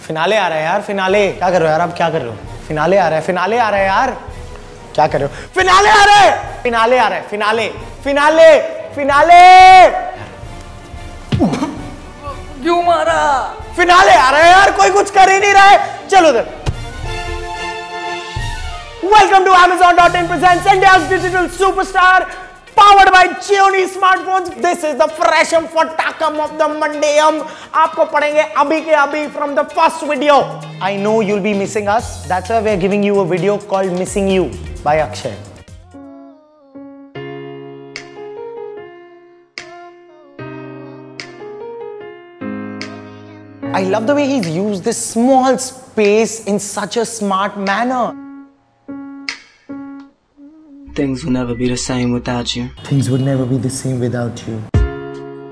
Finale आ रहा है यार, फिनाले। क्या कर रहे हो यार, आप क्या कर रहे हो? फिनाले आ रहा है, फिनाले आ रहा है यार, क्या कर रहे हो? फिनाले आ रहा है, फिनाले आ रहा है, फिनाले फिनाले फिनाले। क्यों मारा? फिनाले आ रहा है यार, कोई कुछ कर ही नहीं रहा है। चलो उधर। Welcome to Amazon.in presents India's digital superstar, powered by Xiaomi smartphones. This is the freshum fatakam of the Mondayum. आपको पढ़ेंगे अभी के अभी from the first video. I know you'll be missing us. That's why we're giving you a video called Missing You by Akshay. I love the way he's used this small space in such a smart manner. Things will never be the same without you. Things would never be the same without you.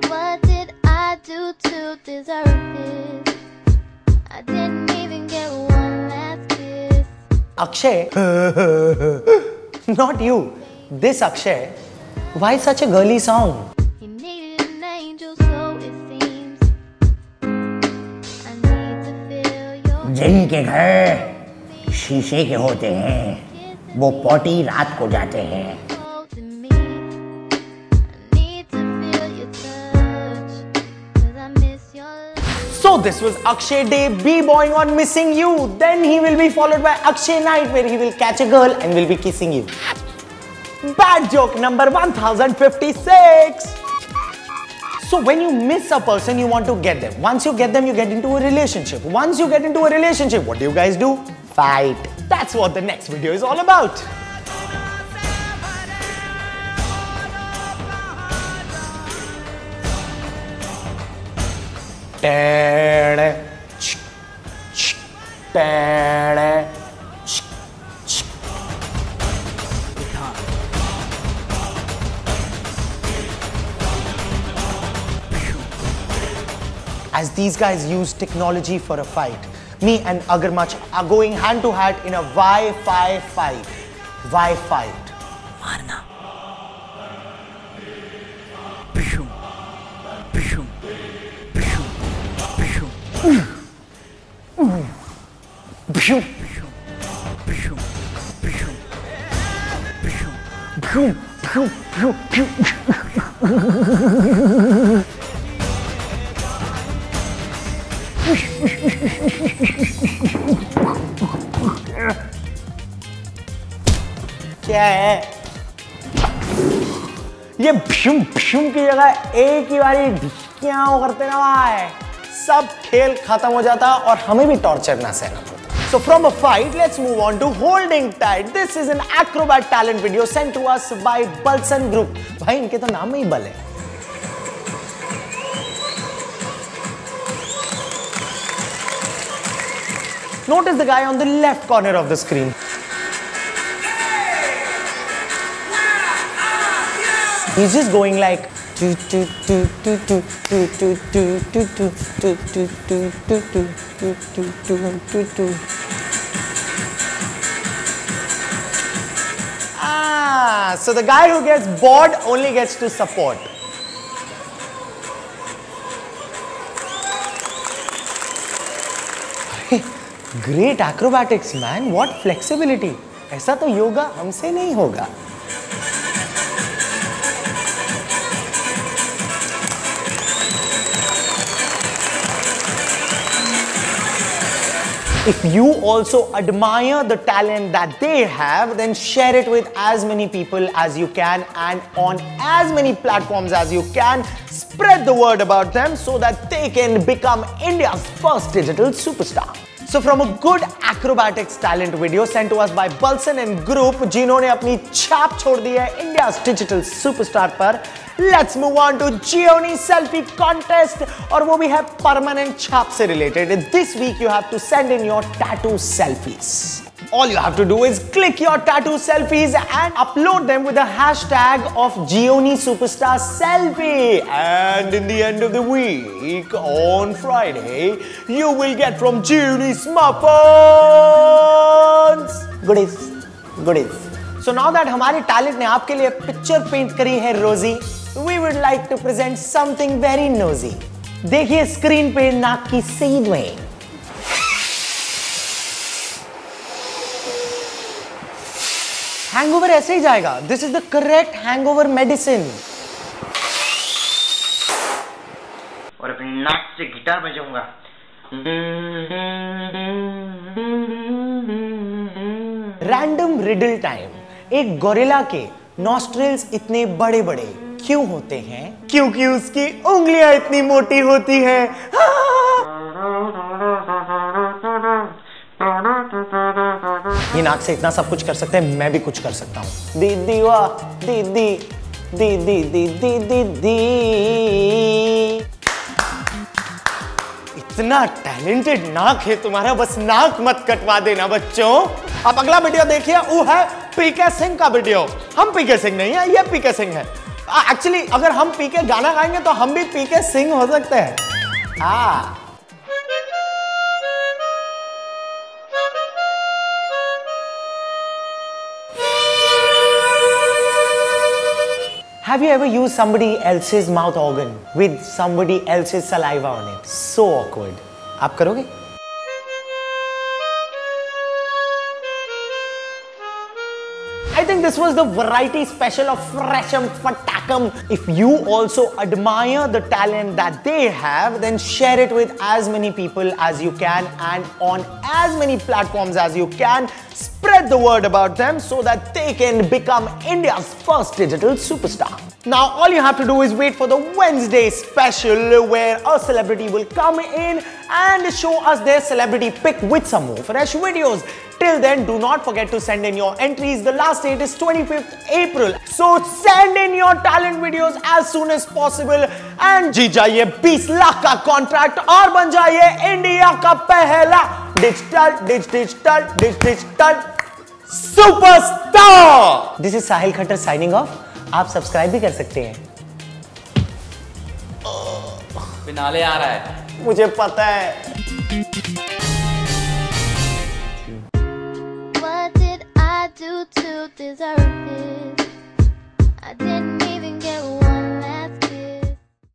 What did I do to deserve this? I didn't even get one last kiss. Akshay, not you. This Akshay. Why such a girly song? He needed an angel, so it seems. I need to feel your जिनके घर शीशे के होते हैं वो potty रात को जाते हैं। hold to me. I need to feel your touch, 'cause I miss your love. So this was Akshay Day b-boying on Missing You. Then he will be followed by Akshay Night where he will catch a girl and will be kissing you. Bad joke number 1056. So when you miss a person, you want to get them. Once you get them, you get into a relationship. Once you get into a relationship, what do you guys do? Fight. That's what the next video is all about. As these guys use technology for a fight, me and Agarmach are going hand to hand in a Wi-Fi fight. Wi-Fi. मारना। पिशुम, पिशुम, पिशुम, पिशुम, Phew. पिशुम, पिशुम, पिशुम, पिशुम। Phew, phew, phew, phew. क्या है ये? भ्यूम भ्यूम की जगह एक ही बारी ढिक्कियां वो करते ना भाई, सब खेल खत्म हो जाता और हमें भी टॉर्चर ना सहना पड़ता। So from a fight, let's move on to holding tight. This is an acrobat talent video sent to us by Balsan Group. भाई इनके तो नाम में ही बल है। Notice the guy on the left corner of the screen. He's just going like Ah, so the guy who gets bored only gets to support. Great acrobatics, man. What flexibility. ऐसा तो योगा हमसे नहीं होगा. If you also admire the talent that they have, then share it with as many people as you can and on as many platforms as you can. Spread the word about them so that they can become India's first digital superstar. So from a good acrobatics talent video sent to us by Balsan and Group, जिन्होंने अपनी छाप छोड़ दी है India's digital superstar पर, let's move on to Xiaomi selfie contest और वो भी है permanent छाप से related. This week you have to send in your tattoo selfies. All you have to do is click your tattoo selfies and upload them with the hashtag of Xiaomi Superstar Selfie. And in the end of the week, on Friday, you will get from Xiaomi smartphones. Goodies, goodies. So now that हमारे talent ने आपके लिए picture paint करी है रोजी, we would like to present something very nosy. देखिए screen पे नाक की सीध में हैंगओवर ऐसे ही जाएगा. This is the correct hangover medicine. और अपनी नाक से गिटार बजाऊंगा. Random riddle time. एक गोरिल्ला के नॉस्ट्रिल्स इतने बड़े बड़े क्यों होते हैं? क्योंकि उसकी उंगलियां इतनी मोटी होती हैं. ये नाक से इतना सब कुछ कर सकते हैं, मैं भी कुछ कर सकता हूं. दीदी वाह दीदी दीदी दीदी दीदी. इतना टैलेंटेड नाक है तुम्हारा, बस नाक मत कटवा देना बच्चों. अब अगला वीडियो देखिए, वो है पीके सिंह का वीडियो. हम पीके सिंह नहीं है, ये पीके सिंह है. एक्चुअली अगर हम पीके गाना गाएंगे तो हम भी पीके सिंह हो सकते हैं. हाँ. Have you ever used somebody else's mouth organ with somebody else's saliva on it? So awkward. आप करोगे? I think this was the variety special of Fresham Fatakam. If you also admire the talent that they have, then share it with as many people as you can and on as many platforms as you can. Spread the word about them so that they can become India's first digital superstar. Now all you have to do is wait for the Wednesday special where a celebrity will come in and show us their celebrity pick with some more fresh videos. Till then, do not forget to send in your entries. The last date is 25th April. So send in your talent videos as soon as possible and जीत जाइए 20 लाख का contract और बन जाइए India का पहला digital superstar. This is Sahil Khattar signing off. आप subscribe भी कर सकते हैं. फिनाले आ रहा है. मुझे पता है. What did I do to deserve this? I didn't